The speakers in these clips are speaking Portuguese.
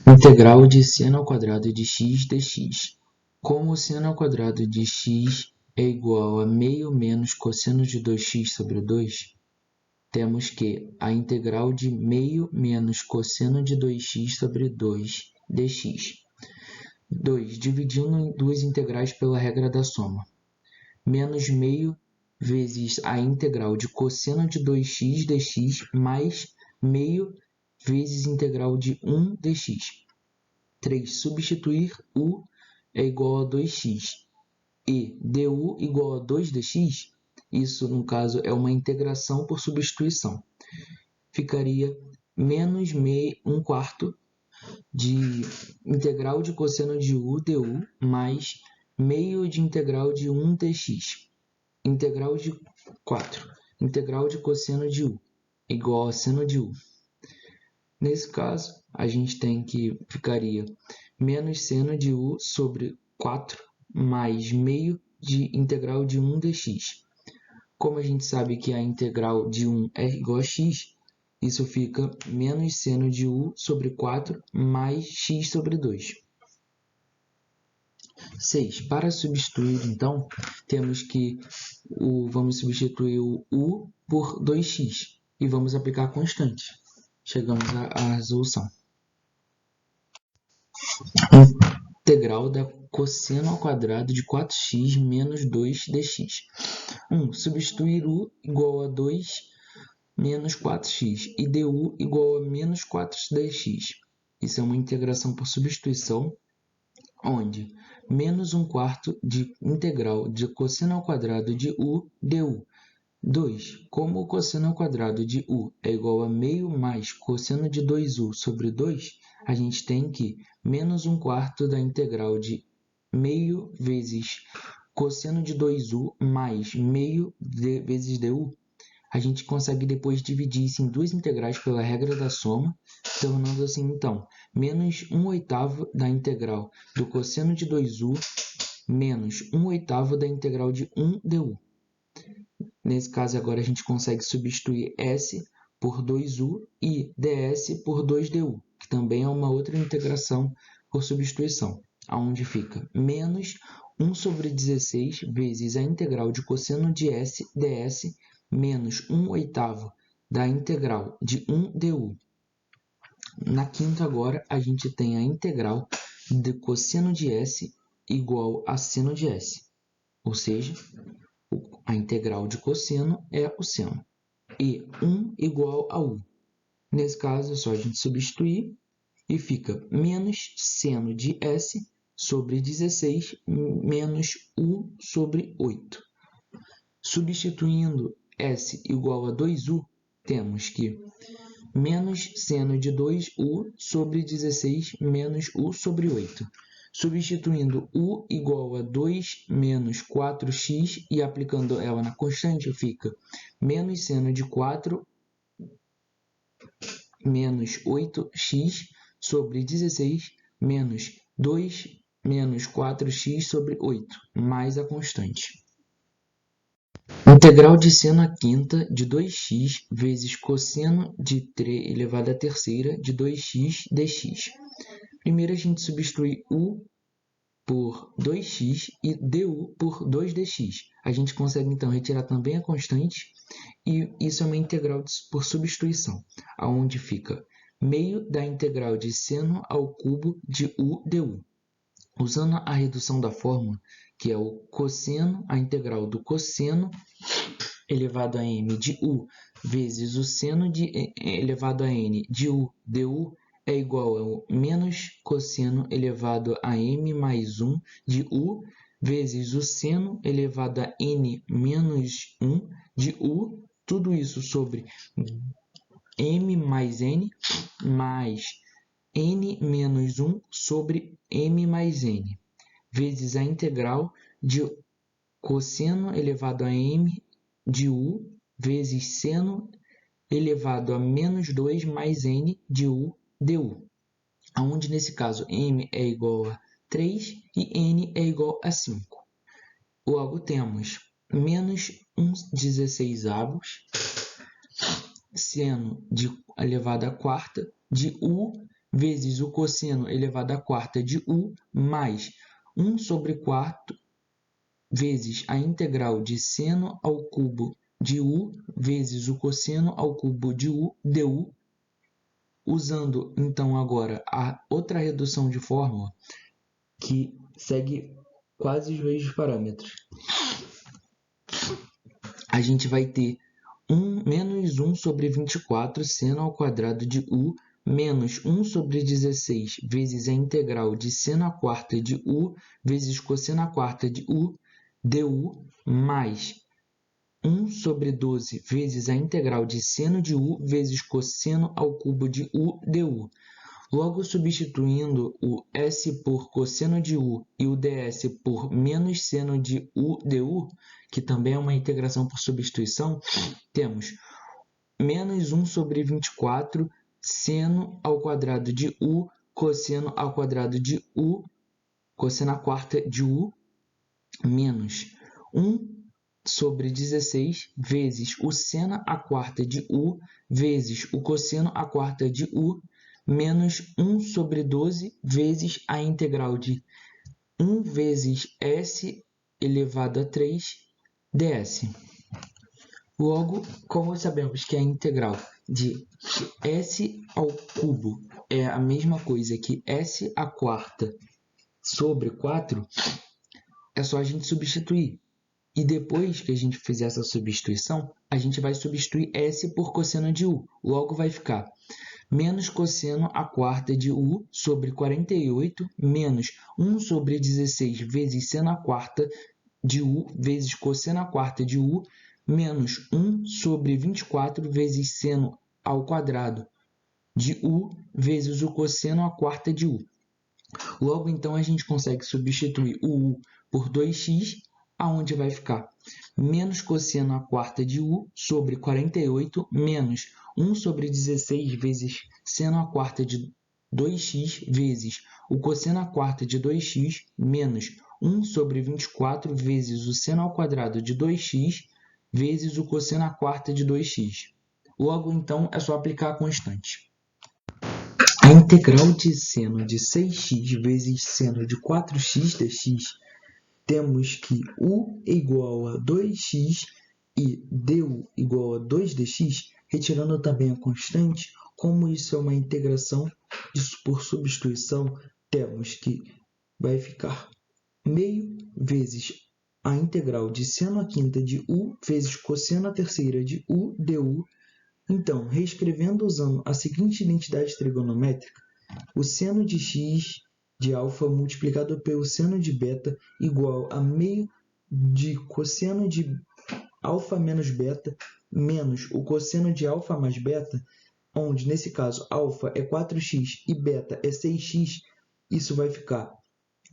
Integral de seno ao quadrado de x dx. Como o seno ao quadrado de x é igual a meio menos cosseno de 2x sobre 2, temos que a integral de meio menos cosseno de 2x sobre 2 dx. 2. Dividindo em duas integrais pela regra da soma. Menos meio vezes a integral de cosseno de 2x dx mais meio vezes integral de 1 dx. 3. Substituir u é igual a 2x e du igual a 2 dx. Isso, no caso, é uma integração por substituição. Ficaria menos 1 quarto de integral de cosseno de u du mais meio de integral de 1 dx. Integral de 4. Integral de cosseno de u igual a seno de u. Nesse caso, a gente tem que ficaria menos seno de u sobre 4 mais meio de integral de 1 dx. Como a gente sabe que a integral de 1 é igual a x, isso fica menos seno de u sobre 4 mais x sobre 2. 6. Para substituir, então, temos que vamos substituir o u por 2x e vamos aplicar a constante. Chegamos à resolução. Integral da cosseno ao quadrado de 4x menos 2 dx. 1. Substituir u igual a 2 menos 4x e du igual a menos 4 dx. Isso é uma integração por substituição, onde menos 1 quarto de integral de cosseno ao quadrado de u du. 2. Como o cosseno ao quadrado de u é igual a meio mais cosseno de 2u sobre 2, a gente tem que menos 1 quarto da integral de meio vezes cosseno de 2u mais meio vezes du. A gente consegue depois dividir isso em duas integrais pela regra da soma, tornando assim, então, menos 1/8 da integral do cosseno de 2u menos 1/8 da integral de 1 du. Nesse caso, agora a gente consegue substituir s por 2u e ds por 2du, que também é uma outra integração por substituição, onde fica menos 1 sobre 16 vezes a integral de cosseno de s ds menos 1/8 da integral de 1 du. Na quinta, agora, a gente tem a integral de cosseno de s igual a seno de s, ou seja, a integral de cosseno é o seno, e 1 igual a u. Nesse caso, é só a gente substituir e fica menos seno de s sobre 16 menos u sobre 8. Substituindo s igual a 2u, temos que menos seno de 2u sobre 16 menos u sobre 8. Substituindo u igual a 2 menos 4x e aplicando ela na constante, fica menos seno de 4 menos 8x sobre 16 menos 2 menos 4x sobre 8, mais a constante. Integral de seno à quinta de 2x vezes cosseno de 3 elevado à terceira de 2x dx. Primeiro a gente substitui u por 2x e du por 2 dx. A gente consegue então retirar também a constante e isso é uma integral por substituição, onde fica meio da integral de seno ao cubo de u du. Usando a redução da fórmula, que é o cosseno, a integral do cosseno elevado a m de u vezes o seno elevado a n de u du é igual ao menos cosseno elevado a m mais 1 de u vezes o seno elevado a n menos 1 de u, tudo isso sobre m mais n mais n menos 1 sobre m mais n, vezes a integral de cosseno elevado a m de u vezes seno elevado a menos 2 mais n de u du, onde nesse caso m é igual a 3 e n é igual a 5. Logo temos menos 1/16 seno elevado à quarta de u vezes o cosseno elevado à quarta de u mais 1 sobre 4 vezes a integral de seno ao cubo de u vezes o cosseno ao cubo de u du, usando então agora a outra redução de fórmula que segue quase os mesmos parâmetros. A gente vai ter menos 1 sobre 24 seno ao quadrado de u menos 1 sobre 16 vezes a integral de seno à quarta de u vezes cosseno à quarta de u du mais 1 sobre 12 vezes a integral de seno de u vezes cosseno ao cubo de u du. Logo, substituindo o s por cosseno de u e o ds por menos seno de u du, que também é uma integração por substituição, temos menos 1 sobre 24 seno ao quadrado de u cosseno ao quadrado de u, cosseno à quarta de u, menos 1 sobre 16 vezes o seno à quarta de u vezes o cosseno à quarta de u, menos 1 sobre 12 vezes a integral de 1 vezes s elevado a 3 ds. Logo, como sabemos que a integral de s ao cubo é a mesma coisa que s à quarta sobre 4, é só a gente substituir. E depois que a gente fizer essa substituição, a gente vai substituir s por cosseno de u. Logo vai ficar menos cosseno à quarta de u sobre 48 menos 1 sobre 16 vezes seno à quarta de u vezes cosseno à quarta de u menos 1 sobre 24 vezes seno ao quadrado de u vezes o cosseno à quarta de u. Logo, então, a gente consegue substituir o u por 2x, aonde vai ficar menos cosseno à quarta de u sobre 48 menos 1 sobre 16 vezes seno à quarta de 2x vezes o cosseno à quarta de 2x menos 1 sobre 24 vezes o seno ao quadrado de 2x vezes o cosseno à quarta de 2x. Logo, então, é só aplicar a constante. A integral de seno de 6x vezes seno de 4x dx, temos que u é igual a 2x e du igual a 2dx, retirando também a constante. Como isso é uma integração por substituição, temos que vai ficar meio vezes a integral de seno à quinta de u vezes cosseno à terceira de u du. Então, reescrevendo usando a seguinte identidade trigonométrica, o seno de x de alfa multiplicado pelo seno de beta igual a meio de cosseno de alfa menos beta menos o cosseno de alfa mais beta, onde nesse caso alfa é 4x e beta é 6x, isso vai ficar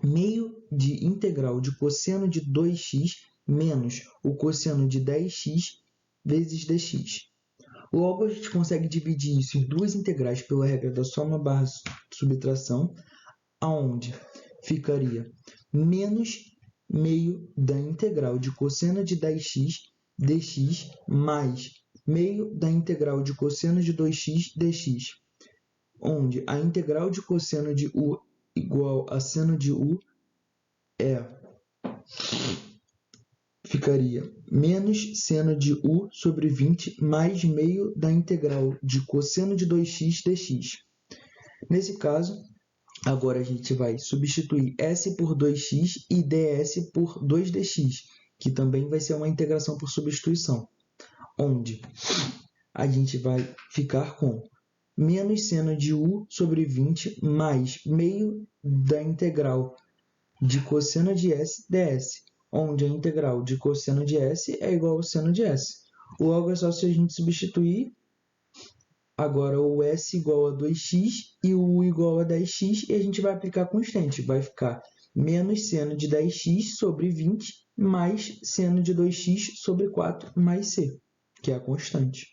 meio de integral de cosseno de 2x menos o cosseno de 10x vezes dx. Logo, a gente consegue dividir isso em duas integrais pela regra da soma barra subtração, aonde ficaria menos meio da integral de cosseno de 10x dx mais meio da integral de cosseno de 2x dx, onde a integral de cosseno de u igual a seno de u ficaria menos seno de u sobre 20 mais meio da integral de cosseno de 2x dx. Nesse caso, agora a gente vai substituir s por 2x e ds por 2dx, que também vai ser uma integração por substituição, onde a gente vai ficar com menos seno de u sobre 20 mais meio da integral de cosseno de s ds, onde a integral de cosseno de s é igual ao seno de s. Logo, é só se a gente substituir agora o s igual a 2x e o u igual a 10x, e a gente vai aplicar a constante. Vai ficar menos seno de 10x sobre 20 mais seno de 2x sobre 4 mais c, que é a constante.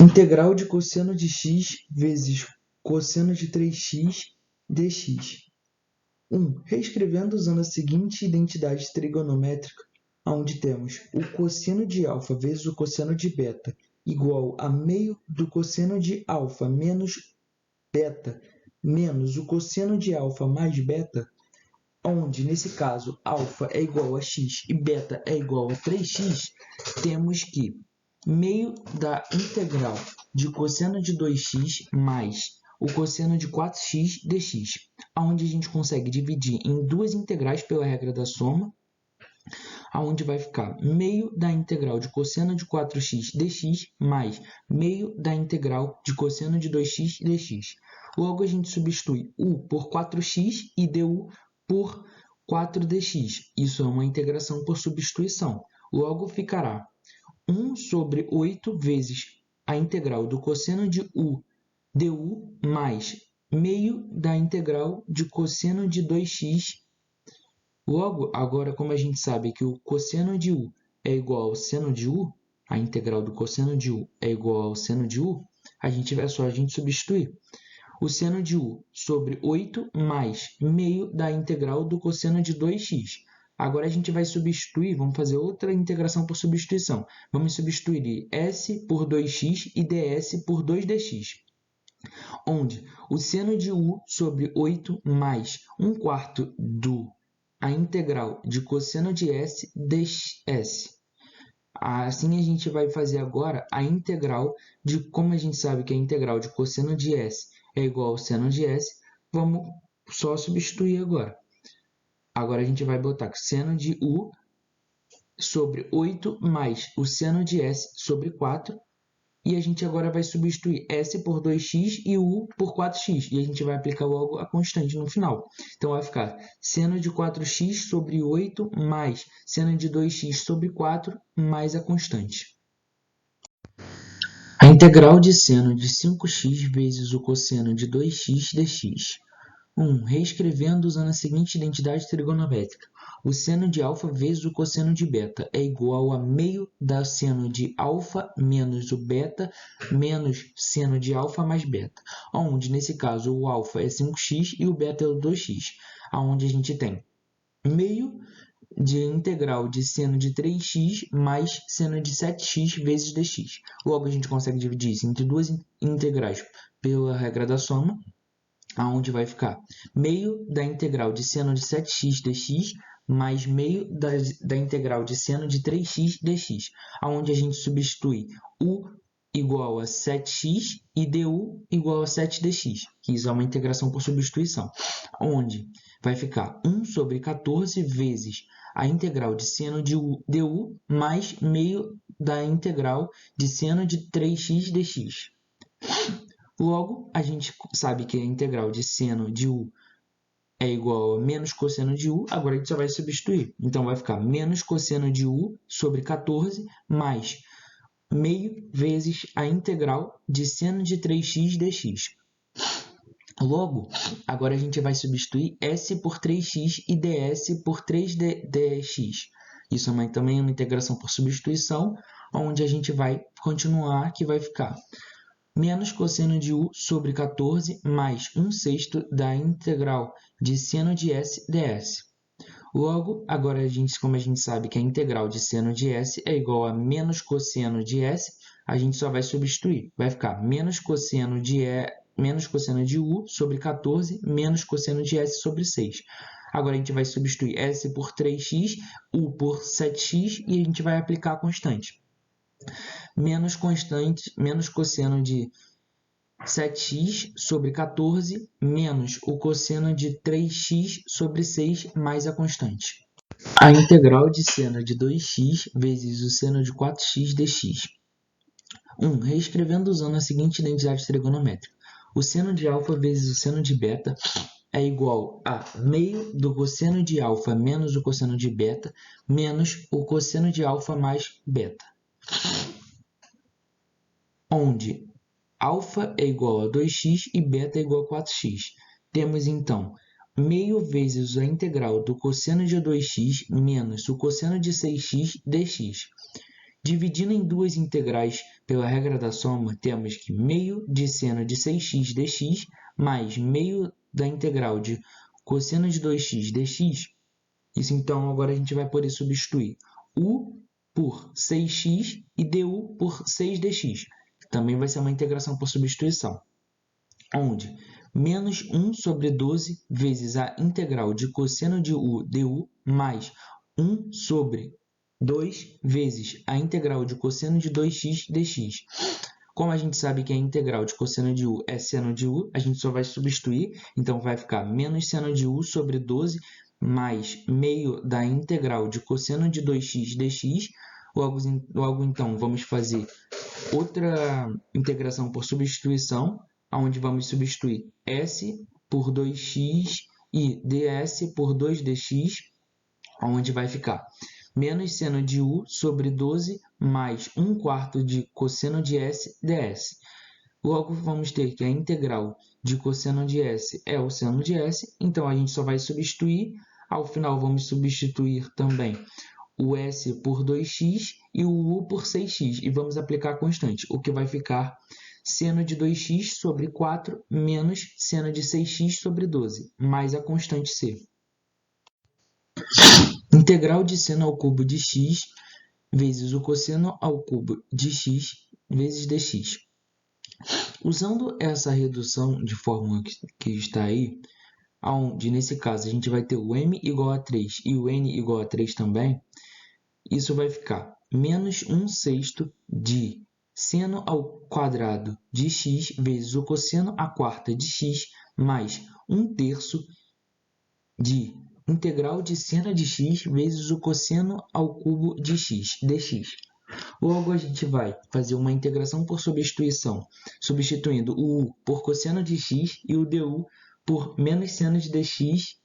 Integral de cosseno de x vezes cosseno de 3x dx. 1. Reescrevendo usando a seguinte identidade trigonométrica, onde temos o cosseno de alfa vezes o cosseno de beta igual a meio do cosseno de alfa menos beta menos o cosseno de alfa mais beta, onde, nesse caso, alfa é igual a x e beta é igual a 3x, temos que meio da integral de cosseno de 2x mais o cosseno de 4x dx, onde a gente consegue dividir em duas integrais pela regra da soma, onde vai ficar meio da integral de cosseno de 4x dx mais meio da integral de cosseno de 2x dx. Logo, a gente substitui u por 4x e du por 4dx. Isso é uma integração por substituição. Logo, ficará 1 sobre 8 vezes a integral do cosseno de u du mais meio da integral de cosseno de 2x. Logo, agora, como a gente sabe que o cosseno de u é igual ao seno de u, a integral do cosseno de u é igual ao seno de u, é só a gente substituir. O seno de u sobre 8 mais meio da integral do cosseno de 2x. Agora a gente vai substituir, vamos fazer outra integração por substituição. Vamos substituir s por 2x e ds por 2dx. Onde o seno de u sobre 8 mais 1/4 do a integral de cosseno de s ds. Assim a gente vai fazer agora a integral de, como a gente sabe que a integral de cosseno de s é igual ao seno de s, vamos só substituir agora. Agora a gente vai botar seno de u sobre 8 mais o seno de s sobre 4. E a gente agora vai substituir s por 2x e u por 4x. E a gente vai aplicar logo a constante no final. Então, vai ficar seno de 4x sobre 8 mais seno de 2x sobre 4 mais a constante. A integral de seno de 5x vezes o cosseno de 2x dx. 1. Reescrevendo usando a seguinte identidade trigonométrica. O seno de alfa vezes o cosseno de beta é igual a meio da seno de alfa menos o beta menos seno de alfa mais beta, onde, nesse caso, o alfa é 5x e o beta é o 2x, onde a gente tem meio de integral de seno de 3x mais seno de 7x vezes dx. Logo, a gente consegue dividir isso entre duas integrais pela regra da soma, onde vai ficar meio da integral de seno de 7x dx mais meio da integral de seno de 3x dx, onde a gente substitui u igual a 7x e du igual a 7dx, que isso é uma integração por substituição, onde vai ficar 1 sobre 14 vezes a integral de seno de du mais meio da integral de seno de 3x dx. Logo, a gente sabe que a integral de seno de u é igual a menos cosseno de u, agora a gente só vai substituir. Então, vai ficar menos cosseno de u sobre 14 mais meio vezes a integral de seno de 3x dx. Logo, agora a gente vai substituir s por 3x e ds por 3dx. Isso também é uma integração por substituição, onde a gente vai continuar, que vai ficar menos cosseno de u sobre 14 mais 1/6 da integral de seno de s ds. Logo, agora como a gente sabe que a integral de seno de s é igual a menos cosseno de s, a gente só vai substituir. Vai ficar menos cosseno de u sobre 14 menos cosseno de s sobre 6. Agora a gente vai substituir s por 3x, u por 7x e a gente vai aplicar a constante. Menos cosseno de 7x sobre 14 menos o cosseno de 3x sobre 6 mais a constante. A integral de seno de 2x vezes o seno de 4x dx. 1. Reescrevendo usando a seguinte identidade trigonométrica. O seno de alfa vezes o seno de beta é igual a meio do cosseno de alfa menos o cosseno de beta menos o cosseno de alfa mais beta, onde alfa é igual a 2x e beta é igual a 4x. Temos, então, meio vezes a integral do cosseno de 2x menos o cosseno de 6x dx. Dividindo em duas integrais pela regra da soma, temos que meio de seno de 6x dx mais meio da integral de cosseno de 2x dx. Isso, então, agora a gente vai poder substituir u por 6x e du por 6dx. Também vai ser uma integração por substituição, onde menos 1 sobre 12 vezes a integral de cosseno de u du mais 1 sobre 2 vezes a integral de cosseno de 2x dx. Como a gente sabe que a integral de cosseno de u é seno de u, a gente só vai substituir, então vai ficar menos seno de u sobre 12 mais meio da integral de cosseno de 2x dx. Logo então, vamos fazer outra integração por substituição, onde vamos substituir s por 2x e ds por 2dx, onde vai ficar menos seno de u sobre 12 mais 1/4 de cosseno de s ds. Logo, vamos ter que a integral de cosseno de s é o seno de s, então a gente só vai substituir. Ao final, vamos substituir também o s por 2x e o u por 6x, e vamos aplicar a constante, o que vai ficar seno de 2x sobre 4 menos seno de 6x sobre 12, mais a constante c. Integral de seno ao cubo de x vezes o cosseno ao cubo de x vezes dx. Usando essa redução de fórmula que está aí, onde nesse caso a gente vai ter o m igual a 3 e o n igual a 3 também, isso vai ficar menos 1/6 de seno ao quadrado de x vezes o cosseno à quarta de x mais 1/3 de integral de seno de x vezes o cosseno ao cubo de x dx. Logo, a gente vai fazer uma integração por substituição, substituindo o u por cosseno de x e o du por menos seno de dx.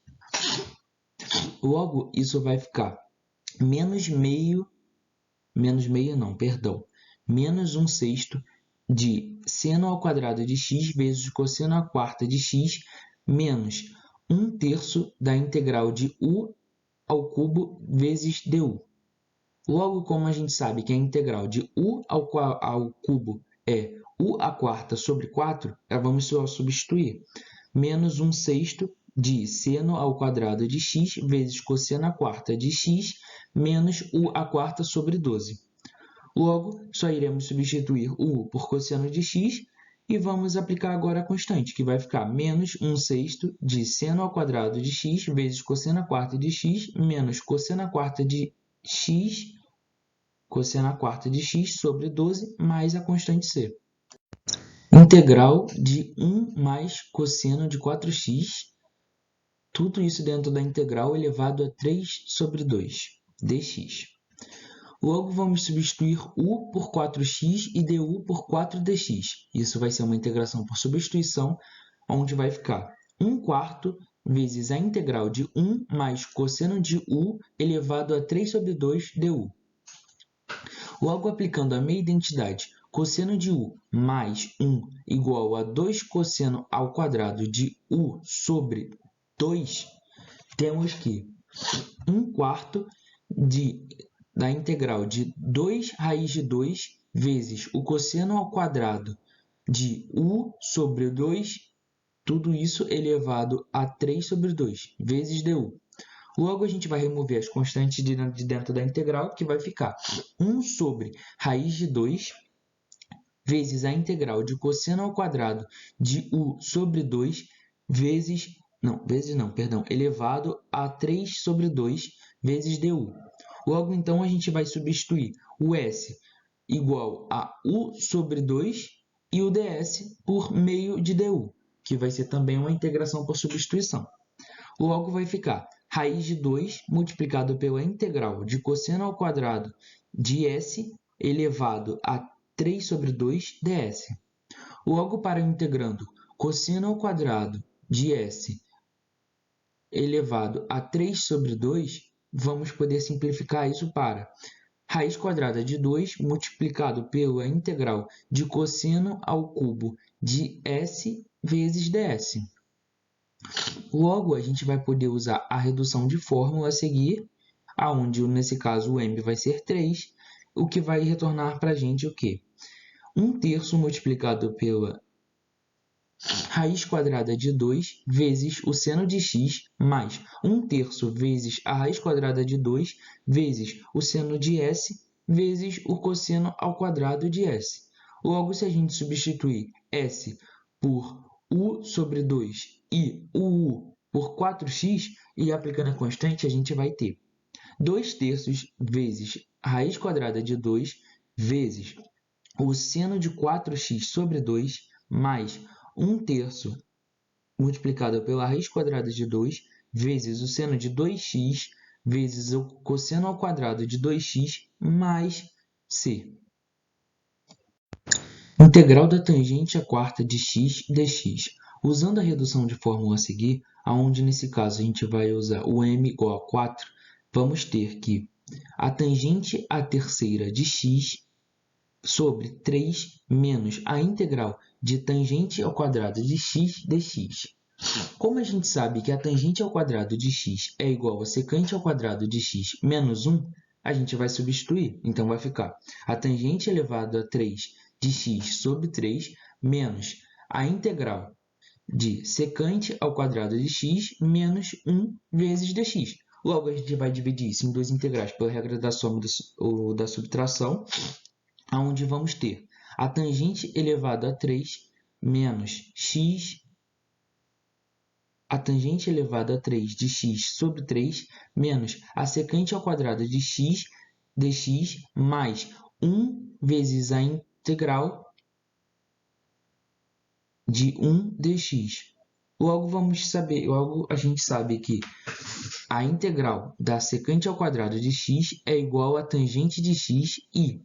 Logo, isso vai ficar menos 1/6 de seno ao quadrado de x vezes o cosseno à quarta de x menos 1/3 da integral de u ao cubo vezes du. Logo, como a gente sabe que a integral de u ao cubo é u à quarta sobre 4, vamos só substituir. Menos 1/6 de seno ao quadrado de x vezes cosseno à quarta de x menos u à quarta sobre 12. Logo, só iremos substituir o u por cosseno de x e vamos aplicar agora a constante, que vai ficar menos 1/6 de seno ao quadrado de x vezes cosseno à quarta de x menos cosseno à quarta de x sobre 12 mais a constante c. Integral de 1 mais cosseno de 4x, tudo isso dentro da integral elevado a 3 sobre 2 dx. Logo, vamos substituir u por 4x e du por 4dx. Isso vai ser uma integração por substituição, onde vai ficar 1/4 vezes a integral de 1 mais cosseno de u elevado a 3 sobre 2 du. Logo, aplicando a meia identidade, cosseno de u mais 1 igual a 2 cosseno ao quadrado de u sobre 2, temos que 1/4 da integral de 2 raiz de 2 vezes o cosseno ao quadrado de u sobre 2, tudo isso elevado a 3 sobre 2, vezes du. Logo, a gente vai remover as constantes de dentro da integral, que vai ficar 1 sobre raiz de 2 vezes a integral de cosseno ao quadrado de u sobre 2 elevado a 3 sobre 2 vezes du. Logo, então, a gente vai substituir o s igual a u sobre 2 e o ds por meio de du, que vai ser também uma integração por substituição. Logo, vai ficar raiz de 2 multiplicado pela integral de cosseno ao quadrado de s elevado a 3 sobre 2 ds. Logo, para integrando cosseno ao quadrado de s elevado a 3 sobre 2, vamos poder simplificar isso para raiz quadrada de 2 multiplicado pela integral de cosseno ao cubo de s vezes ds. Logo, a gente vai poder usar a redução de fórmula a seguir, onde nesse caso o m vai ser 3, o que vai retornar para a gente o quê? 1/3 multiplicado pela raiz quadrada de 2 vezes o seno de x mais 1/3 vezes a raiz quadrada de 2 vezes o seno de s vezes o cosseno ao quadrado de s. Logo, se a gente substituir s por u sobre 2 e o u por 4x, e aplicando a constante, a gente vai ter 2/3 vezes raiz quadrada de 2 vezes o seno de 4x sobre 2 mais 1/3 multiplicado pela raiz quadrada de 2 vezes o seno de 2x vezes o cosseno ao quadrado de 2x mais c. Integral da tangente à quarta de x dx. Usando a redução de fórmula a seguir, onde nesse caso a gente vai usar o m igual a 4, vamos ter que a tangente à terceira de x sobre 3 menos a integral de tangente ao quadrado de x dx. Como a gente sabe que a tangente ao quadrado de x é igual a secante ao quadrado de x menos 1, a gente vai substituir. Então, vai ficar a tangente elevado a 3 de x sobre 3 menos a integral de secante ao quadrado de x menos 1 vezes dx. Logo, a gente vai dividir isso em duas integrais pela regra da soma ou da subtração, onde vamos ter a tangente elevado a 3 menos x, a tangente elevado a 3 de x sobre 3 menos a secante ao quadrado de x dx mais 1 vezes a integral de 1 dx. Logo, a gente sabe que a integral da secante ao quadrado de x é igual a tangente de x e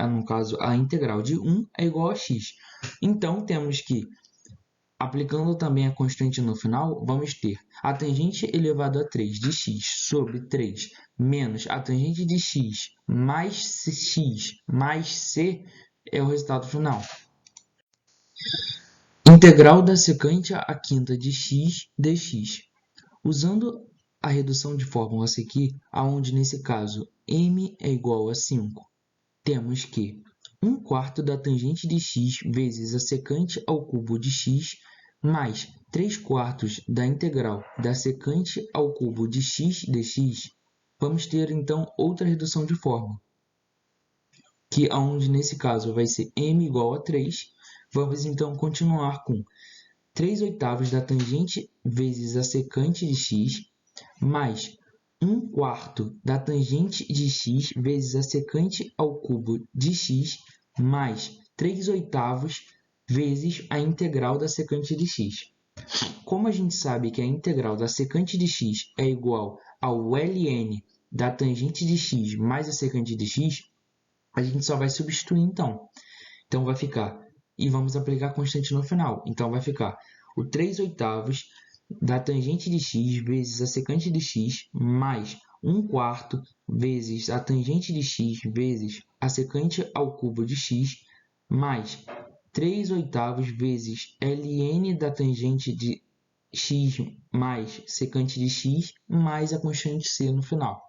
no caso, a integral de 1 é igual a x. Então, temos que, aplicando também a constante no final, vamos ter a tangente elevado a 3 de x sobre 3 menos a tangente de x mais c é o resultado final. Integral da secante à quinta de x dx. Usando a redução de fórmula a seguir, onde nesse caso m é igual a 5, temos que 1/4 da tangente de x vezes a secante ao cubo de x mais 3/4 da integral da secante ao cubo de x dx. Vamos ter, então, outra redução de fórmula, que onde nesse caso vai ser m igual a 3. Vamos, então, continuar com 3/8 da tangente vezes a secante de x mais 1/4 da tangente de x vezes a secante ao cubo de x mais 3/8 vezes a integral da secante de x. Como a gente sabe que a integral da secante de x é igual ao ln da tangente de x mais a secante de x, a gente só vai substituir então. Então, vai ficar, e vamos aplicar a constante no final. Então, vai ficar o 3/8 da tangente de x vezes a secante de x mais 1/4 vezes a tangente de x vezes a secante ao cubo de x mais 3/8 vezes ln da tangente de x mais secante de x mais a constante c no final.